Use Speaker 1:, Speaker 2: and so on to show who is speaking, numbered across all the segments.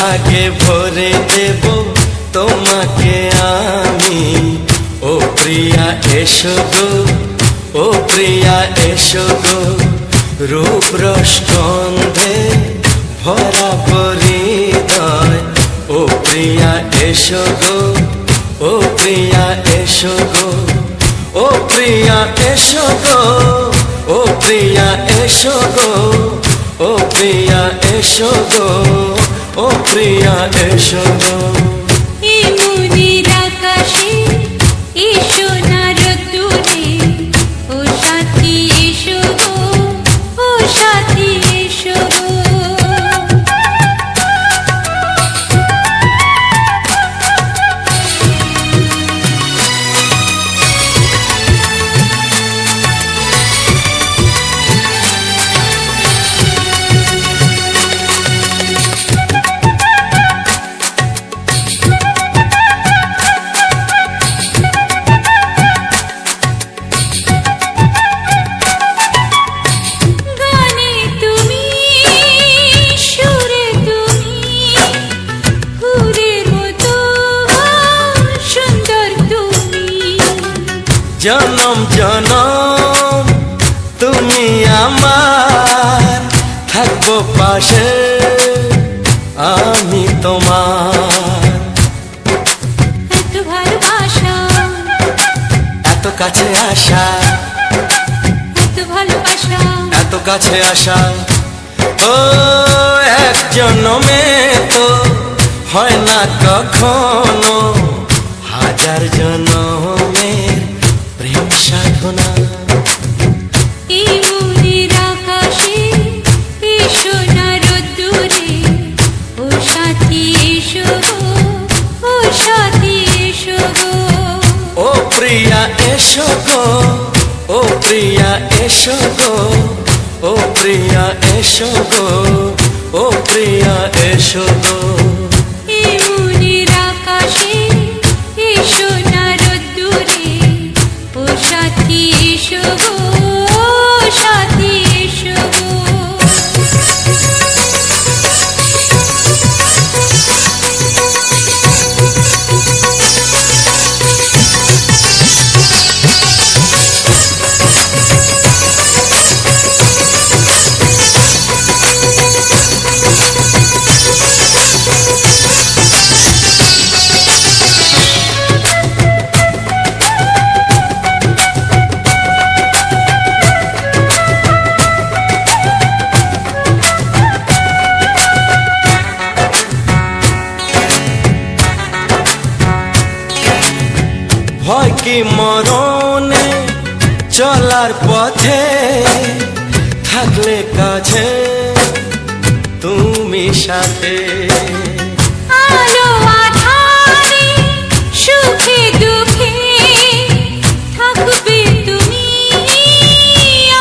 Speaker 1: সোহাগে ভরে দেব তোমাকে আমি। ও প্রিয়া এসো গো, ও প্রিয়া এসো গো, রূপ রস গন্ধে ভরা হৃদয়। ও প্রিয়া এসো গো, ও প্রিয়া এসো গো, ও প্রিয়া এসো গো, ও প্রিয়া এসো গো, ও প্রিয়া এসো গো, ও প্রিয়া এসো গো।
Speaker 2: এই মনের আকাশে এসো না রোদ্দুরে, ও সাথী এসো গো, ও সাথী এসো গো।
Speaker 1: জনম জনম তুমি আমার, থাকবো পাশে আমি তোমার।
Speaker 2: এত ভালোবাসা,
Speaker 1: এত কাছে আসা,
Speaker 2: এত ভালোবাসা,
Speaker 1: এত কাছে আসা, ও এক জন্মে তো হয় না কখনো, হাজার জন্মের প্রেম সাধনা।
Speaker 2: এই মনের আকাশে এসো না রোদ্দুরে, ও সাথী এসো গো, ও সাথী এসো গো।
Speaker 1: ও প্রিয়া এসো গো, ও প্রিয়া এসো গো, ও প্রিয়া এসো গো, ও প্রিয়া এসো গো।
Speaker 2: এই মনের আকাশে এসো না রোদ্দুরে, ও সাথী এসো গো, ও সাথী এসো গো।
Speaker 1: ভয় কি মরণে চলার পথে, থাকলে কাছে তুমি সাথে।
Speaker 2: আলো আঁধারে সুখে দুঃখে থাকবে তুমি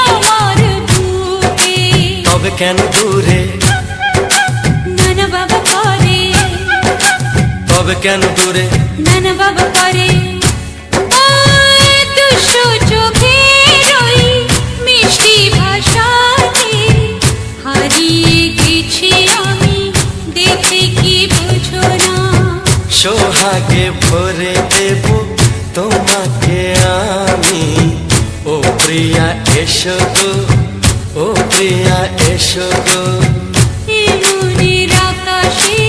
Speaker 2: আমার বুকে।
Speaker 1: তবে কেন দূরে,
Speaker 2: নানা বাবা করে,
Speaker 1: তবে কেন দূরে,
Speaker 2: নানা বাবা করে। ওই দুষ্টু চোখের ওই মিষ্টি ভাষাতে হারিয়ে গেছি আমি, দেখে কি বুঝো না।
Speaker 1: সোহাগে ভরে দেব তোমাকে আমি। ও প্রিয়া এসো গো, ও প্রিয়া এসো গো।
Speaker 2: এই মনের আকাশে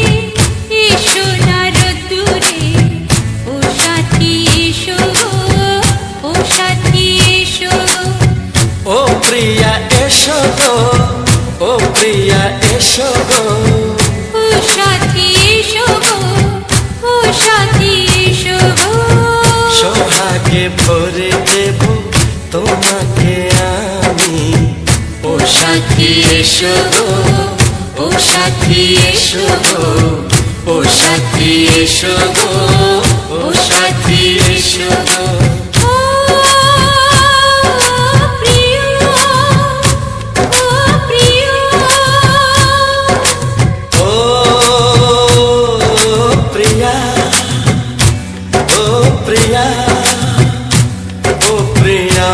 Speaker 2: এসো না রোদ্দুরে, ও সাথী এসো গো, ও সাথী এসো গো।
Speaker 1: ও প্রিয়া এসো গো, ও প্রিয়া এসো গো,
Speaker 2: ও সাথী এসো গো, ও সাথী এসো গো।
Speaker 1: সোহাগে ভরে দেব তোমাকে আমি। ও সাথী এসো গো, ও সাথী এসো গো, ও সাথী এসো গো, ও সাথী এসো গো।
Speaker 2: ও প্রিয়, ও প্রিয়,
Speaker 1: ও প্রিয়া, ও প্রিয়া, ও প্রিয়া।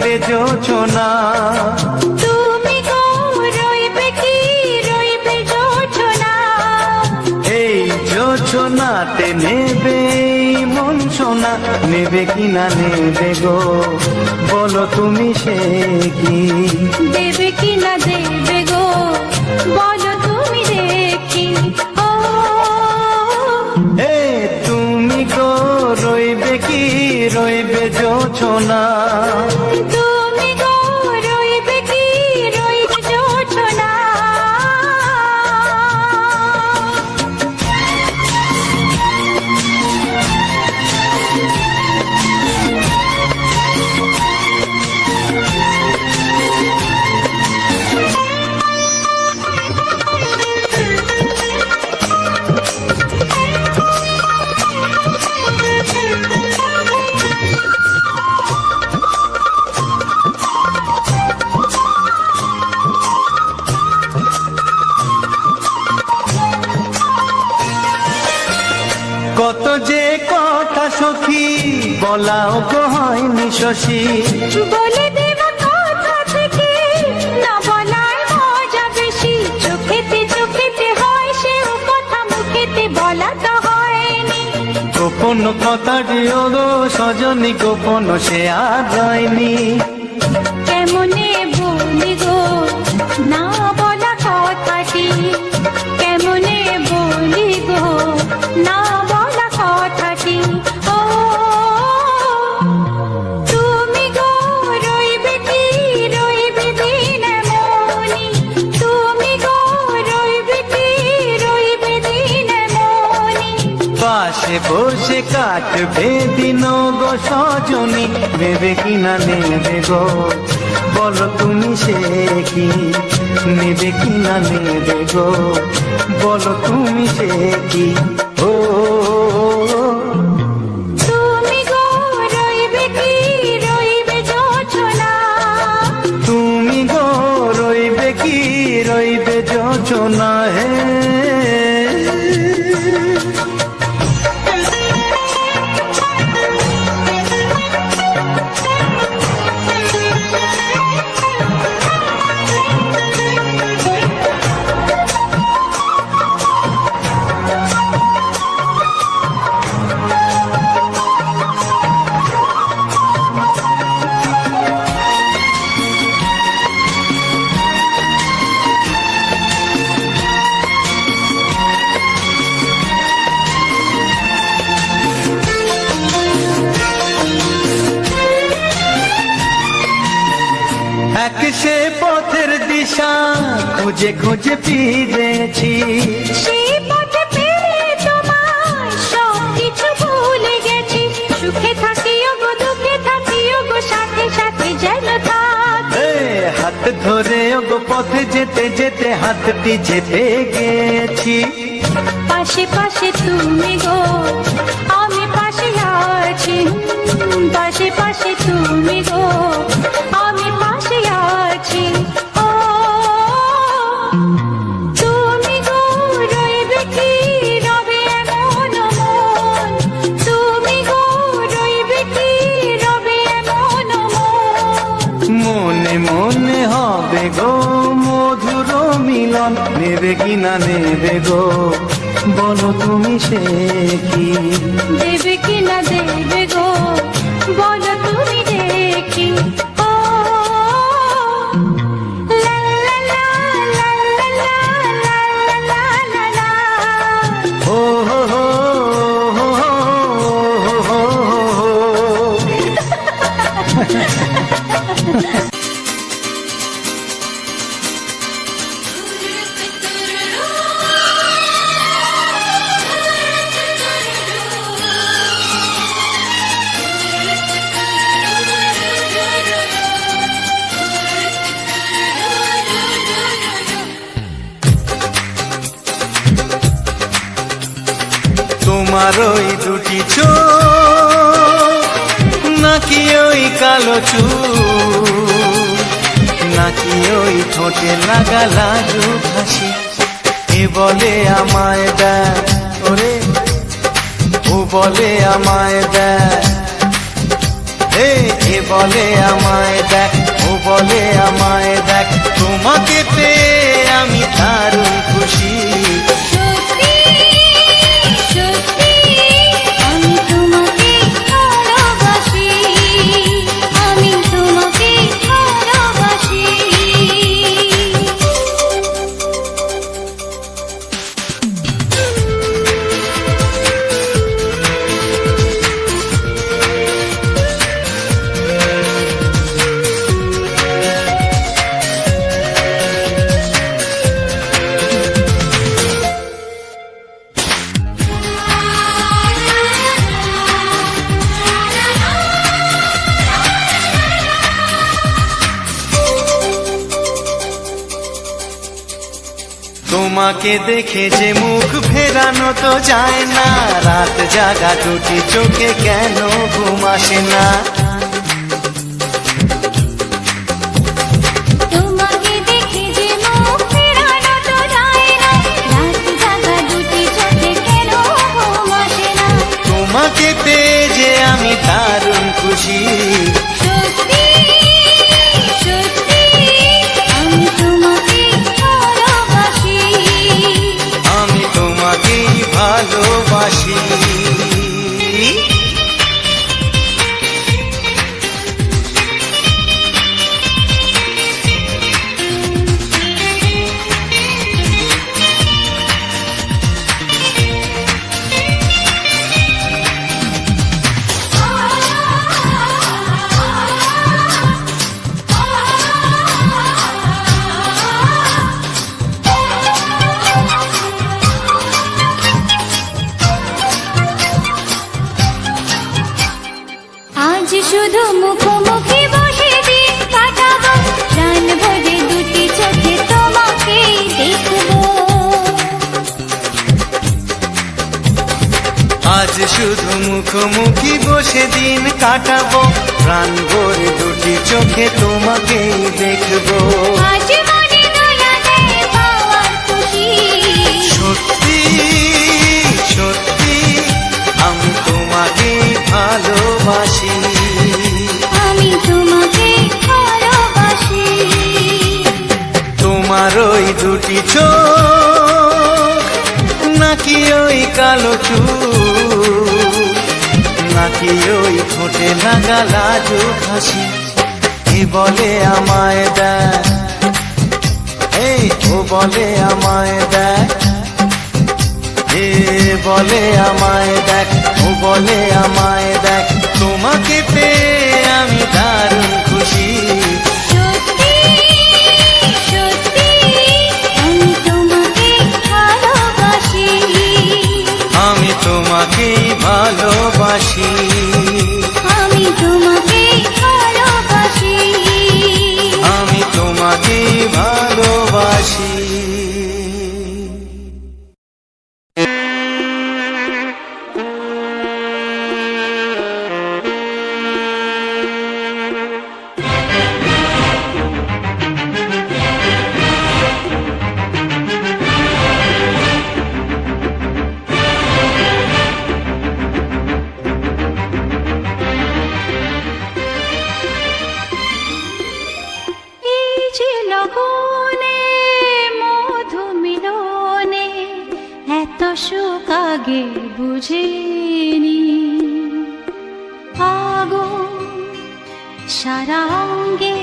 Speaker 3: রইবে জোছনা।
Speaker 2: তুমি গো রইবে কি রইবে জোছনা।
Speaker 3: এই জোছনাতে নেবে মন সোনা, নেবে কি না নেবে গো বলো তুমি সে কি?
Speaker 2: দেবে কি না দেবে গো বলো তুমি দেখি। ও
Speaker 3: এ তুমি গো রইবে কি রইবে জোছনা।
Speaker 2: তুমি গো রইবে কি রইবে জোছনা।
Speaker 3: কত যে কথা সখী বলাও গো হয়নি শশী।
Speaker 2: বলে দেব কথা থেকে না বলার মজা বেশি। চোখেতে চোখেতে হয় সে কথা মুখেতে বলা তো হয়নি।
Speaker 3: গোপন কথাটি ও গো সজনী গোপন সে আর যায়নি।
Speaker 2: কেমনে বলি গো না বলা কথাটি। কেমনে বলি গো না বলা কথাটি। ও তুমি গো রইবে কি রইবে দিন মনি। তুমি গো রইবে কি রইবে দিন মনি।
Speaker 3: পাশে বসে কাটবে দিন গো সজনী, নেবে কি না নেবে গো বলো তুমি সে কি? নেবে কি না নেবে গো বলো তুমি সে কি? ও
Speaker 2: তুমি গো রইবে কি রইবে জোছনা।
Speaker 3: তুমি গো রইবে কি রইবে জোছনা। হে এক সে পথের দিশা খুঁজে খুঁজে ফিরেছি।
Speaker 2: সেই পথে পেলে তোমায় সব কিছু ভুলে গেছি। সুখে থাকিও গো দুঃখে থাকিও গো সাথে সাথে যেন থাক।
Speaker 3: এ হাত ধরে গো পথে যেতে যেতে হাতটি যেতে গেছি।
Speaker 2: পাশে পাশে তুমি গো আমি পাশে আছি। পাশে পাশে তুমি গো আমি পাশে আছি। ও তুমি গো রইবে কি রবে এমন মন। তুমি গো রইবে কি রবে এমন মন।
Speaker 3: মনে মনে হবে গো মধুর মিলন, নেবে কি না নেবে গো বলো তুমি সে কি?
Speaker 2: দেবে কি না দেবে গো বলো তুমি দেখি। ও লা লা লা লা লা লা লা লা লা।
Speaker 3: ও হো হো হো হো হো হো। তোমার ওই দুটি চোখ নাকি ওই কালো চুল, নাকি ওই ঠোঁটে লাগা লাগু হাসি, এ বলে আমায় দেয় ওরে, ও বলে আমায় দেয়, এ বলে আমায় দেখ, ও বলে আমায় দেখ, তোমাকে পেয়ে আমি দারুণ খুশি।
Speaker 2: সত্যি সত্যি আমি তোমাকে ভালোবাসি, আমি তোমাকে ভালোবাসি।
Speaker 3: তোমাকে দেখে যে মুখ ফেরানো তো যায় না, রাত জাগা দুটি চোখে কেন ঘুম আসে না।
Speaker 2: তোমাকে দেখে যে মুখ ফেরানো তো যায় না, রাত জাগা দুটি চোখে কেন ঘুম আসে না।
Speaker 3: তোমাকে পেয়ে যে আমি দারুণ খুশি।
Speaker 2: সত্যি সত্যি আমি তোমাকে ভালোবাসি,
Speaker 3: আমি তোমাকেই ভালোবাসি।
Speaker 2: আজ শুধু মুখোমুখি বসে দিন কাটাবো, প্রাণ ভরে দুটি চোখে তোমাকে দেখবো।
Speaker 3: আজ শুধু মুখোমুখি বসে দিন কাটাবো, প্রাণ ভরে দুটি চোখে তোমাকেই দেখবো।
Speaker 2: আজ মনে দোলা দেয় পাওয়ার খুশি।
Speaker 3: সত্যি সত্যি আমি তোমাকেই ভালোবাসি।
Speaker 2: আমি তোমাকে ভালোবাসি।
Speaker 3: তোমার ওই দুটি চোখ, নাকি ওই কালো চুল, নাকি ওই ঠোঁটে লাগা লাজুক হাসি। এ বলে আমায় দেখ, ও বলে আমায় দেখ, এ বলে আমায় দেখ, ও বলে আমায় দেখ, তোমাকে পেয়ে আমি দারুণ খুশি।
Speaker 2: সত্যি সত্যি আমি তোমাকে ভালোবাসি,
Speaker 3: আমি তোমাকেই ভালোবাসি।
Speaker 2: আমি তোমাকে ভালোবাসি,
Speaker 3: আমি তোমাকেই ভালোবাসি।
Speaker 2: এই যে লগনে মধু মিলনে এত সুখ আগে বুঝিনি। আগুন সারা অঙ্গে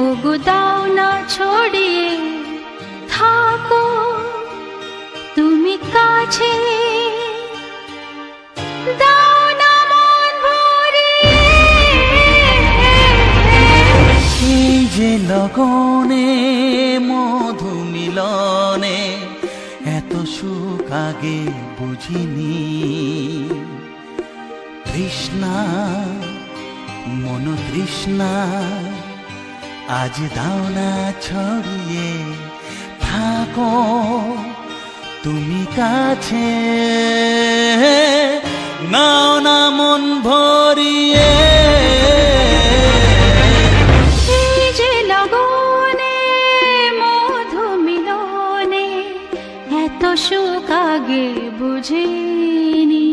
Speaker 2: ওগো দাও না ছড়িয়ে থাকো তুমি কাছে, দাও না মন ভরিয়ে।
Speaker 3: এই যে লগনে মধু মিলনে এত সুখ আগে বুঝিনি। তৃষ্ণা মন তৃষ্ণা আজ দাও না ছড়িয়ে থাকো তুমি কাছে, নাও না মন ভরিয়ে।
Speaker 2: এই যে লগনে মধু মিলনে এত সুখ আগে বুঝিনি।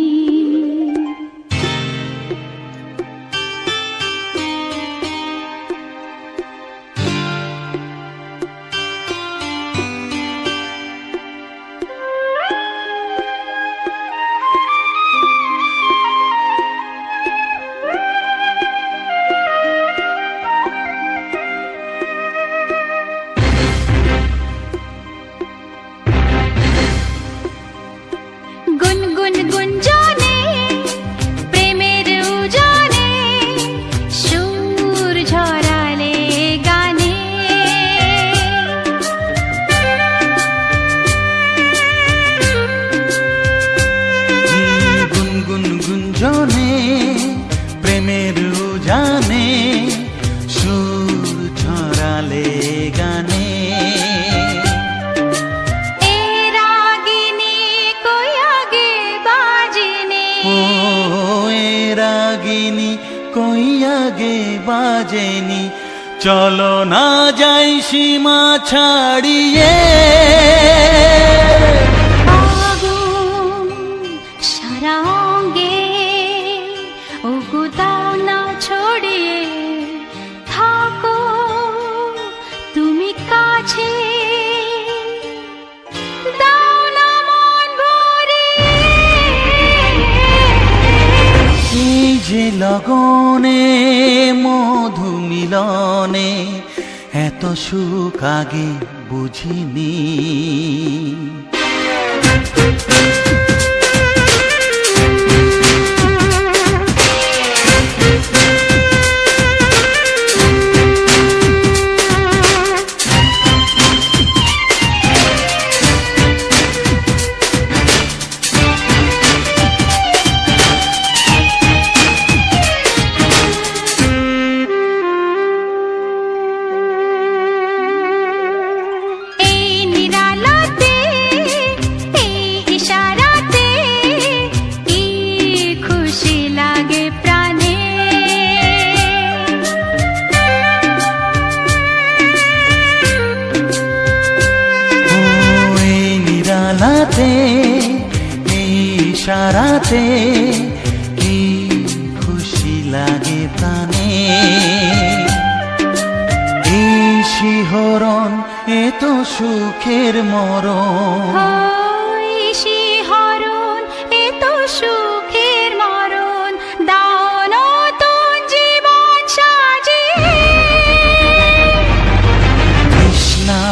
Speaker 3: বাজেনি, চলো না যাই সীমা ছাড়িয়ে।
Speaker 2: আগুন সারা অঙ্গে, ওগো দাও না ছড়িয়ে, থাকো তুমি কাছে, দাও না মন ভরিয়ে।
Speaker 3: এই যে লগনে মধু মিলনে, এত সুখ আগে বুঝিনি। এই ইশারাতে কি খুশি লাগে প্রাণে, এই শিহরণ এ তো সুখের মরণ।
Speaker 2: ওই শিহরণ এ তো সুখের মরণ, দাও নতুন জীবন সাজিয়ে।
Speaker 3: তৃষ্ণা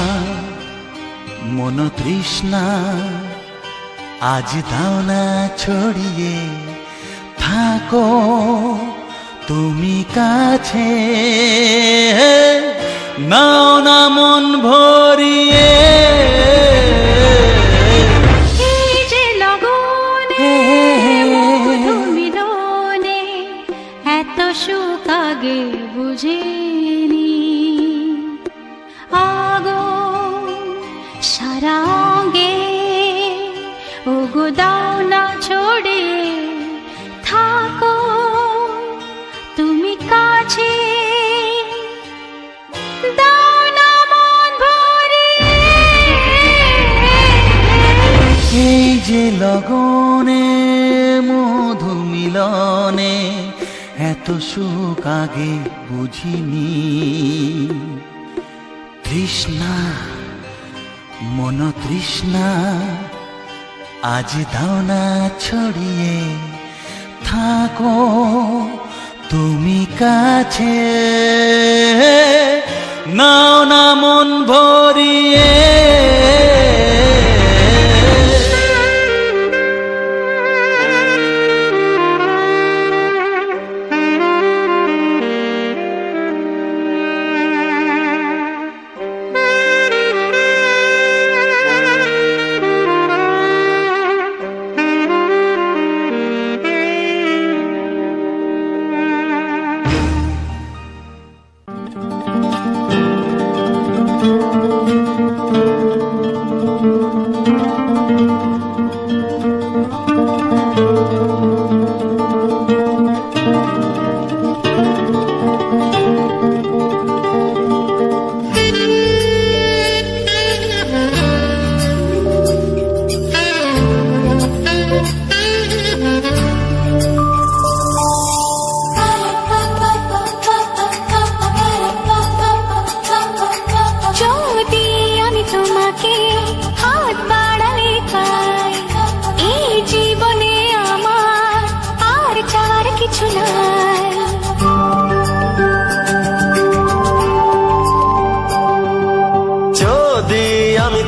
Speaker 3: মন তৃষ্ণা আজ দাও না ছড়িয়ে, থাকো তুমি কাছে, নাও না মন ভরিয়ে।
Speaker 2: এই যে লগনে মধু মিলনে, এত সুখ আগে বুঝিনি। আগুন সারা অঙ্গে, ওগো দাও না ছড়িয়ে, থাকো তুমি কাছে, দাও না মন ভরিয়ে।
Speaker 3: এই যে লগনে মধু মিলনে, এত সুখ আগে বুঝিনি। তৃষ্ণা মন তৃষ্ণা আজ দাও না ছড়িয়ে, থাকো তুমি কাছে, নাও না মন ভরিয়ে।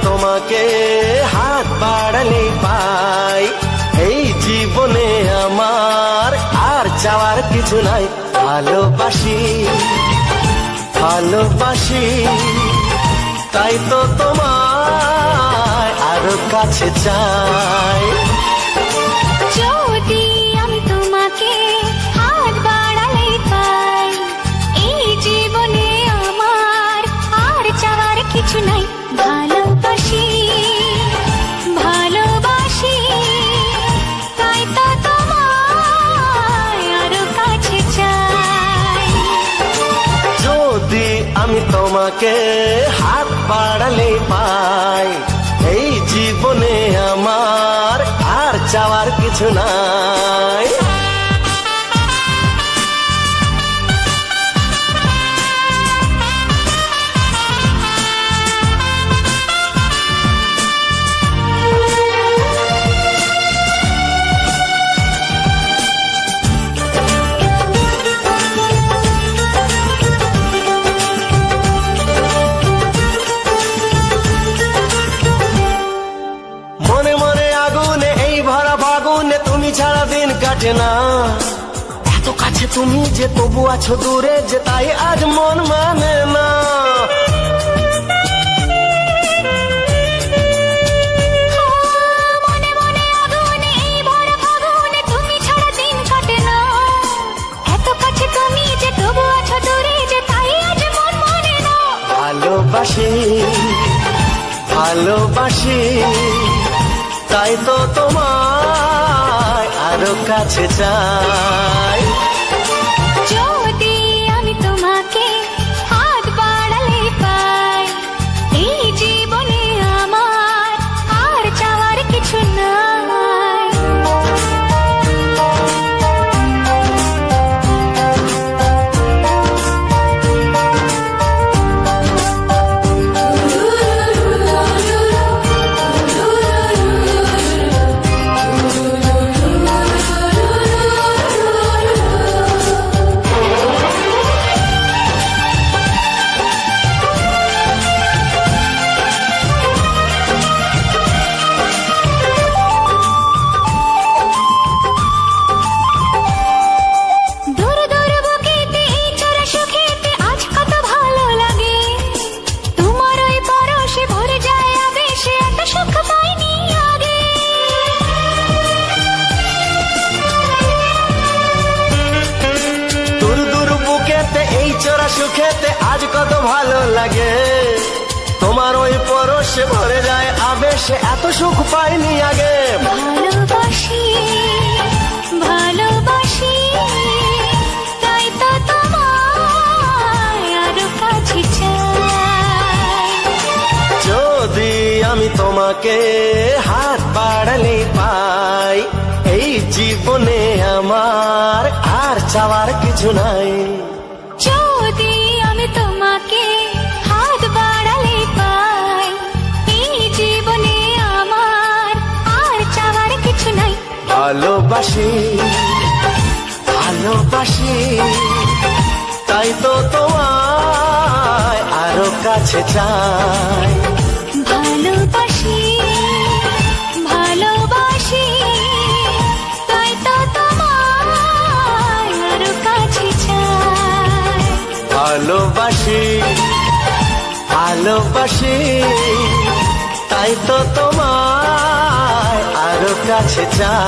Speaker 1: তোমাকে হাত বাড়ালে পাই, এই জীবনে আমার আর চাওয়ার কিছু নাই। ভালোবাসি ভালোবাসি তাই তো তোমায় আরো কাছে চাই।
Speaker 2: যদি আমি তোমাকে হাত বাড়ালে পাই, এই জীবনে আমার আর চাওয়ার কিছু নাই। ভালোবাসি ভালোবাসি তাই তো তোমায় আরো কাছে চাই।
Speaker 1: আমি তোমাকে হাত বাড়ালে পাই, এই জীবনে আমার আর চাওয়ার কিছু নাই। মনে মনে আগুনে এই ভরা ফাগুনে তুমি ছাড়া দিন কাটে না, এত কাছে তুমি যে তবু আছো দূরে যে তাই আজ মন মানে না।
Speaker 2: মনে মনে আগুনে এই ভরা ফাগুনে তুমি ছাড়া দিন কাটে না, এত কাছে তুমি যে তবু আছো দূরে যে তাই আজ মন মানে না।
Speaker 1: ভালোবাসি ভালোবাসি তাই তো তোমায় আরো কাছে চাই।
Speaker 2: যদি আমি তোমাকে হাত বাড়ালে পাই, এই জীবনে আমার আর চাওয়ার কিছু নাই। দূর দূর বুকেতে এই চোরা সুখেতে আজ কত ভালো লাগে, তোমার ওই পরশে ভরে যায় আবেশে, এত সুখ পাইনি আগে।
Speaker 1: দূর দূর বুকেতে এই চোরা সুখেতে আজ কত ভালো লাগে, তোমার ওই পরশে ভরে যায় আবেশে, এত সুখ পাইনি আগে।
Speaker 2: ভালোবাসি ভালোবাসি তাই তো তোমায় আরো কাছে চাই।
Speaker 1: যদি আমি তোমাকে হাত বাড়ালে পাই, এই জীবনে আমার আর চাওয়ার কিছু নাই।
Speaker 2: যদি আমি তোমাকে হাত বাড়ালে পাই, এই জীবনে আমার আর চাওয়ার কিছু নাই।
Speaker 1: ভালোবাসি ভালোবাসি তাই তো তোমায় আরো কাছে চাই।
Speaker 2: ভালোবাসি ভালোবাসি তাই তো তোমায় আরো কাছে চাই।
Speaker 1: ভালোবাসি ভালোবাসি তাই তো তোমায় আরো কাছে চাই।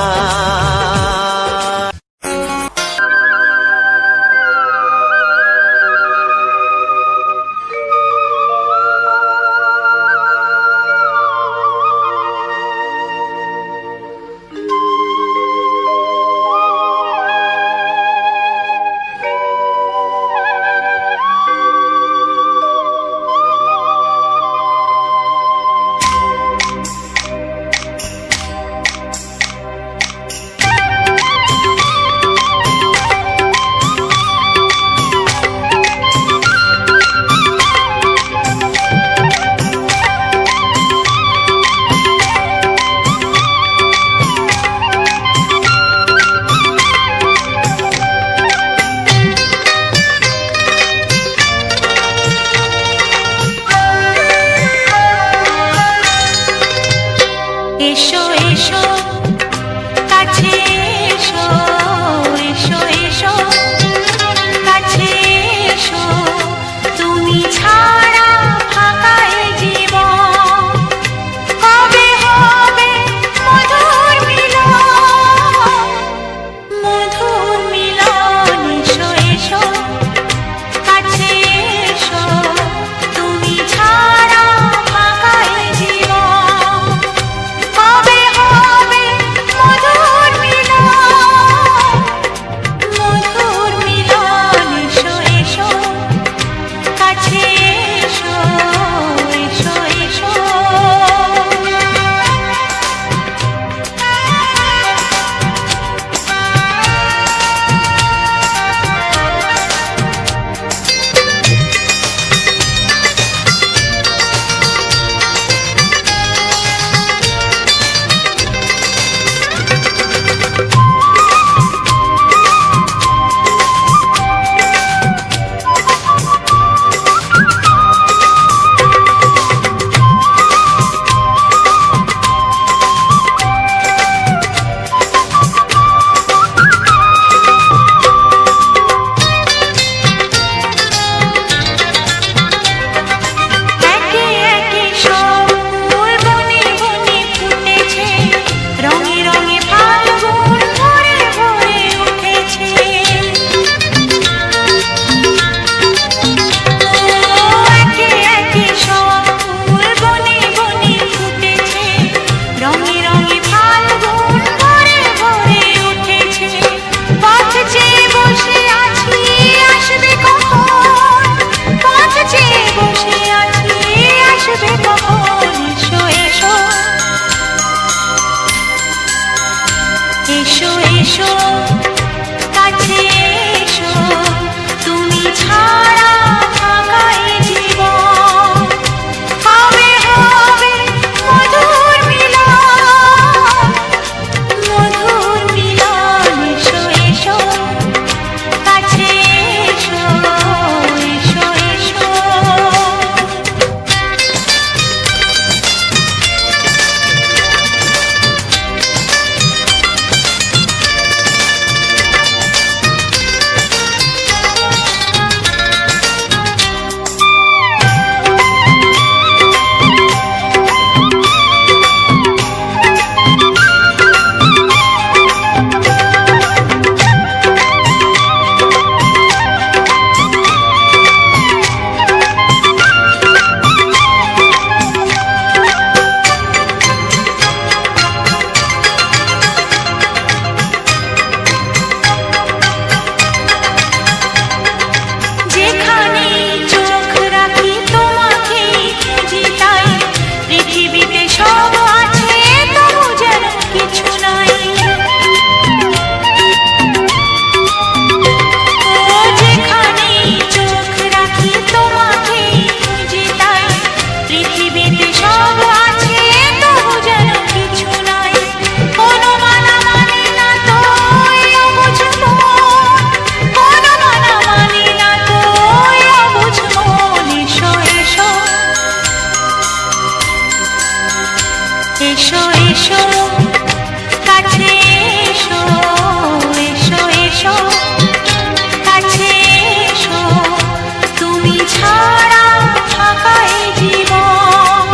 Speaker 2: ছাড়া থাকা এই জীবন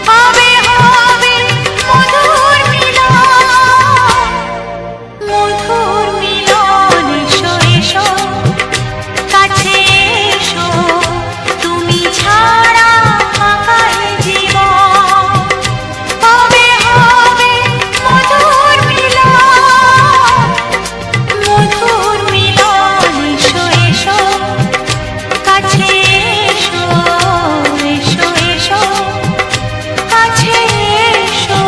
Speaker 2: হবে হবে মধুর মিলন, মধুর মিলন। এসো এসো কাছে এসো, তুমি ছাড়া থাকা এই জীবন হবে হবে মধুর মিলন, মধুর মিলন। এসো এসো কাছে এসো, এসো এসো কাছে এসো।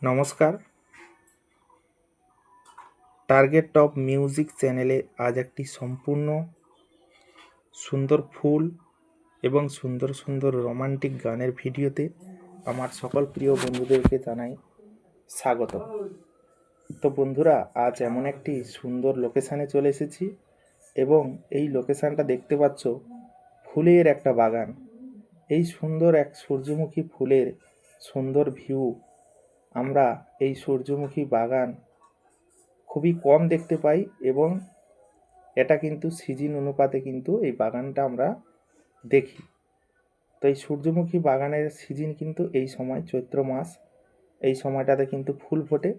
Speaker 4: নমস্কার, টার্গেট টপ মিউজিক চ্যানেলে আজ একটি সম্পূর্ণ সুন্দর ফুল এবং সুন্দর সুন্দর রোমান্টিক গানের ভিডিওতে আমার সকল প্রিয় বন্ধুদেরকে জানাই স্বাগত। তো বন্ধুরা, আজ এমন একটি সুন্দর লোকেশানে চলে এসেছি এবং এই লোকেশানটা দেখতে পাচ্ছ ফুলের একটা বাগান। এই সুন্দর এক সূর্যমুখী ফুলের সুন্দর ভিউ আমরা এই সূর্যমুখী বাগান খুবই কম দেখতে পাই এবং এটা কিন্তু সিজন অনুপাতে কিন্তু এই বাগানটা আমরা দেখি। তো এই সূর্যমুখী বাগানের সিজন কিন্তু এই সময় চৈত্র মাস, এই সময়টাতে কিন্তু ফুল ফোটে।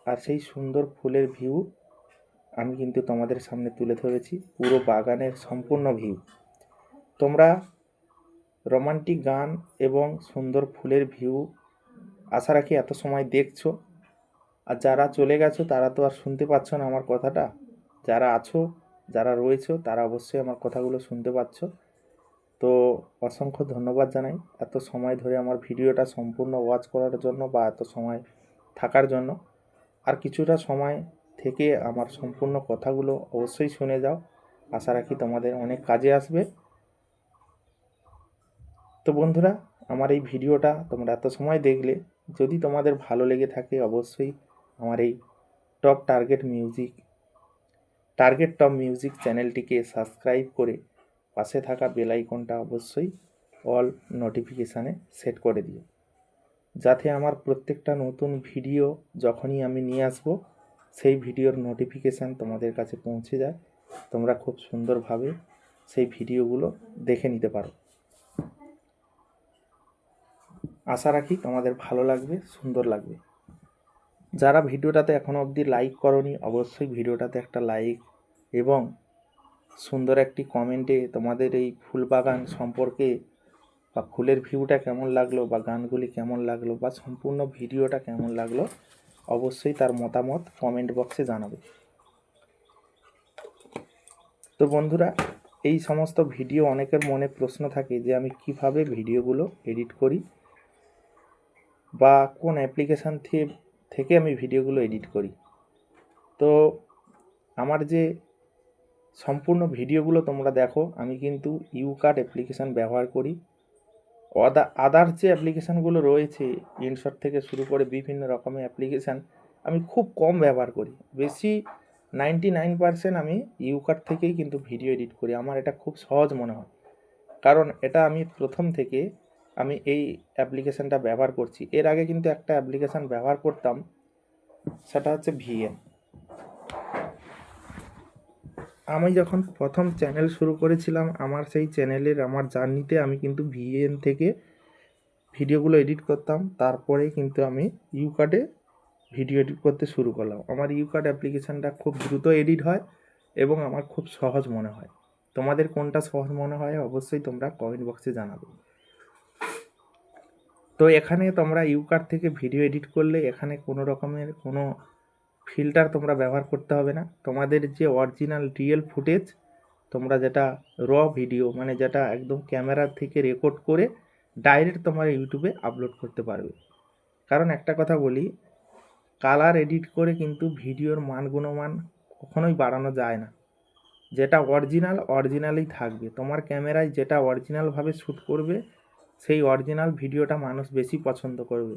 Speaker 4: আর সেই সুন্দর ফুলের ভিউ আমি কিন্তু তোমাদের সামনে তুলে ধরেছি, পুরো বাগানের সম্পূর্ণ ভিউ। তোমরা রোমান্টিক গান এবং সুন্দর ফুলের ভিউ আশা রাখি এত সময় দেখছো। আর যারা চলে গেছো তারা তো আর শুনতে পাচ্ছ না আমার কথাটা, যারা আছো যারা রয়েছো তারা অবশ্যই আমার কথাগুলো শুনতে পাচ্ছ। তো অসংখ্য ধন্যবাদ জানাই এত সময় ধরে আমার ভিডিওটা সম্পূর্ণ ওয়াচ করার জন্য বা এত সময় থাকার জন্য। আর কিছুটা সময় থেকে আমার সম্পূর্ণ কথাগুলো অবশ্যই শুনে যাও, আশা রাখি তোমাদের অনেক কাজে আসবে। তো বন্ধুরা, আমার এই ভিডিওটা তোমরা এত সময় দেখলে, যদি তোমাদের ভালো লেগে থাকে অবশ্যই আমার এই টার্গেট টপ মিউজিক চ্যানেলটিকে সাবস্ক্রাইব করে পাশে থাকা বেল আইকনটা অবশ্যই অল নোটিফিকেশানে সেট করে দিও, যাতে আমার প্রত্যেকটা নতুন ভিডিও যখনই আমি নিয়ে আসব সেই ভিডিওর নোটিফিকেশান তোমাদের কাছে পৌঁছে যায়, তোমরা খুব সুন্দরভাবে সেই ভিডিওগুলো দেখে নিতে পারো। আশা রাখি তোমাদের ভালো লাগবে, সুন্দর লাগবে। যারা ভিডিওটাতে এখনও অবধি লাইক করনি অবশ্যই ভিডিওটাতে একটা লাইক এবং সুন্দর একটি কমেন্টে তোমাদের এই ফুল বাগান সম্পর্কে বা ফুলের ভিউটা কেমন লাগলো বা গানগুলি কেমন লাগলো বা সম্পূর্ণ ভিডিওটা কেমন লাগলো অবশ্যই তার মতামত কমেন্ট বক্সে জানাবে। তো বন্ধুরা, এই সমস্ত ভিডিও অনেকের মনে প্রশ্ন থাকে যে আমি কিভাবে ভিডিওগুলো এডিট করি বা কোন অ্যাপ্লিকেশান থেকে আমি ভিডিওগুলো এডিট করি। তো আমার যে সম্পূর্ণ ভিডিওগুলো তোমরা দেখো, আমি কিন্তু ইউকাট অ্যাপ্লিকেশান ব্যবহার করি। আদার্স যে অ্যাপ্লিকেশানগুলো রয়েছে ইনশট থেকে শুরু করে বিভিন্ন রকমের অ্যাপ্লিকেশান আমি খুব কম ব্যবহার করি, বেশি 99% আমি ইউকাট থেকেই কিন্তু ভিডিও এডিট করি। আমার এটা খুব সহজ মনে হয়, কারণ এটা আমি প্রথম থেকে আমি এই অ্যাপ্লিকেশানটা ব্যবহার করছি। এর আগে কিন্তু একটা অ্যাপ্লিকেশান ব্যবহার করতাম, সেটা হচ্ছে ভিএন। আমি যখন প্রথম চ্যানেল শুরু করেছিলাম আমার সেই চ্যানেলের আমার জার্নিতে আমি কিন্তু ভিএন থেকে ভিডিওগুলো এডিট করতাম, তারপরে কিন্তু আমি ইউকাটে ভিডিও এডিট করতে শুরু করলাম। আমার ইউকাট অ্যাপ্লিকেশানটা খুব দ্রুত এডিট হয় এবং আমার খুব সহজ মনে হয়। তোমাদের কোনটা সহজ মনে হয় অবশ্যই তোমরা কমেন্ট বক্সে জানাবে। তো এখানে তোমরা ইউকাট থেকে ভিডিও এডিট করলে এখানে কোনো রকমের কোনো ফিল্টার তোমরা ব্যবহার করতে হবে না। তোমাদের যে অরিজিনাল রিয়েল ফুটেজ, তোমরা যেটা ভিডিও মানে যেটা একদম ক্যামেরা থেকে রেকর্ড করে ডাইরেক্ট তোমার ইউটিউবে আপলোড করতে পারবে। কারণ একটা কথা বলি, কালার এডিট করে কিন্তু ভিডিওর গুণমান কখনোই বাড়ানো যায় না। যেটা অরিজিনালই থাকবে। তোমার ক্যামেরায় যেটা অরিজিনালভাবে শ্যুট করবে সেই অরিজিনাল ভিডিওটা মানুষ বেশি পছন্দ করবে।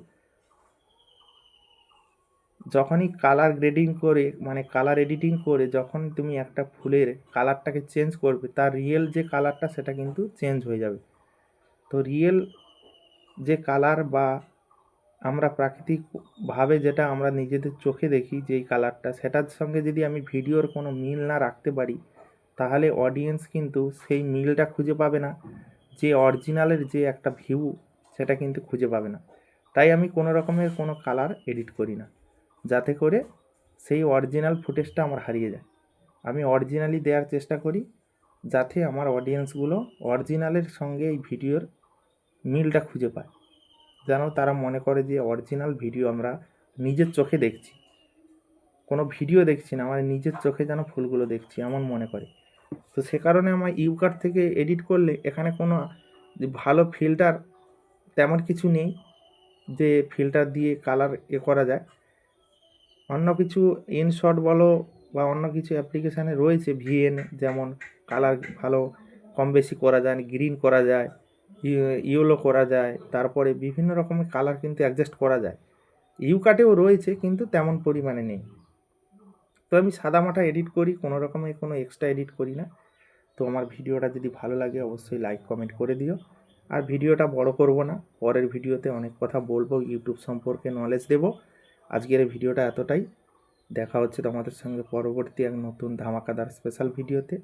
Speaker 4: যখনই কালার গ্রেডিং করে মানে কালার এডিটিং করে যখন তুমি একটা ফুলের কালারটাকে চেঞ্জ করবে, তার রিয়েল যে কালারটা সেটা কিন্তু চেঞ্জ হয়ে যাবে। তো রিয়েল যে কালার বা আমরা প্রাকৃতিকভাবে যেটা আমরা নিজেদের চোখে দেখি যেই কালারটা, সেটার সঙ্গে যদি আমি ভিডিওর কোনো মিল না রাখতে পারি, তাহলে অডিয়েন্স কিন্তু সেই মিলটা খুঁজে পাবে না, যে অরিজিনালের যে একটা ভিউ সেটা কিন্তু খুঁজে পাবে না। তাই আমি কোনো রকমের কোনো কালার এডিট করি না, যাতে করে সেই অরিজিনাল ফুটেজটা আমার হারিয়ে যায়। আমি অরিজিনালি দেওয়ার চেষ্টা করি, যাতে আমার অডিয়েন্সগুলো অরিজিনালের সঙ্গে এই ভিডিওর মিলটা খুঁজে পায়, যেন তারা মনে করে যে অরিজিনাল ভিডিও আমরা নিজের চোখে দেখছি, কোনো ভিডিও দেখছি না, আমার নিজের চোখে যেন ফুলগুলো দেখছি এমন মনে করে। তো সে কারণে আমার ইউকার্ট থেকে এডিট করলে এখানে কোনো যে ভালো ফিল্টার তেমন কিছু নেই যে ফিল্টার দিয়ে কালার করা যায়। অন্য কিছু ইনশট বলো বা অন্য কিছু অ্যাপ্লিকেশানে রয়েছে ভিএন, যেমন কালার ভালো কম বেশি করা যায়, গ্রিন করা যায়, ইয়েলো করা যায়, তারপরে বিভিন্ন রকমের কালার কিন্তু অ্যাডজাস্ট করা যায়। ইউকাটেও রয়েছে কিন্তু তেমন পরিমাণে নেই। তো আমি সাদামাটা এডিট করি, কোনো রকমের কোনো এক্সট্রা এডিট করি না। তো আমার ভিডিওটা যদি ভালো লাগে অবশ্যই লাইক কমেন্ট করে দিও। আর ভিডিওটা বড় করব না, পরের ভিডিওতে অনেক কথা বলবো, ইউটিউব সম্পর্কে নলেজ দেব। আজকের এই ভিডিওটা এতটাই। দেখা হচ্ছে তোমাদের সঙ্গে পরবর্তী এক নতুন ধামাকাদার স্পেশাল ভিডিওতে।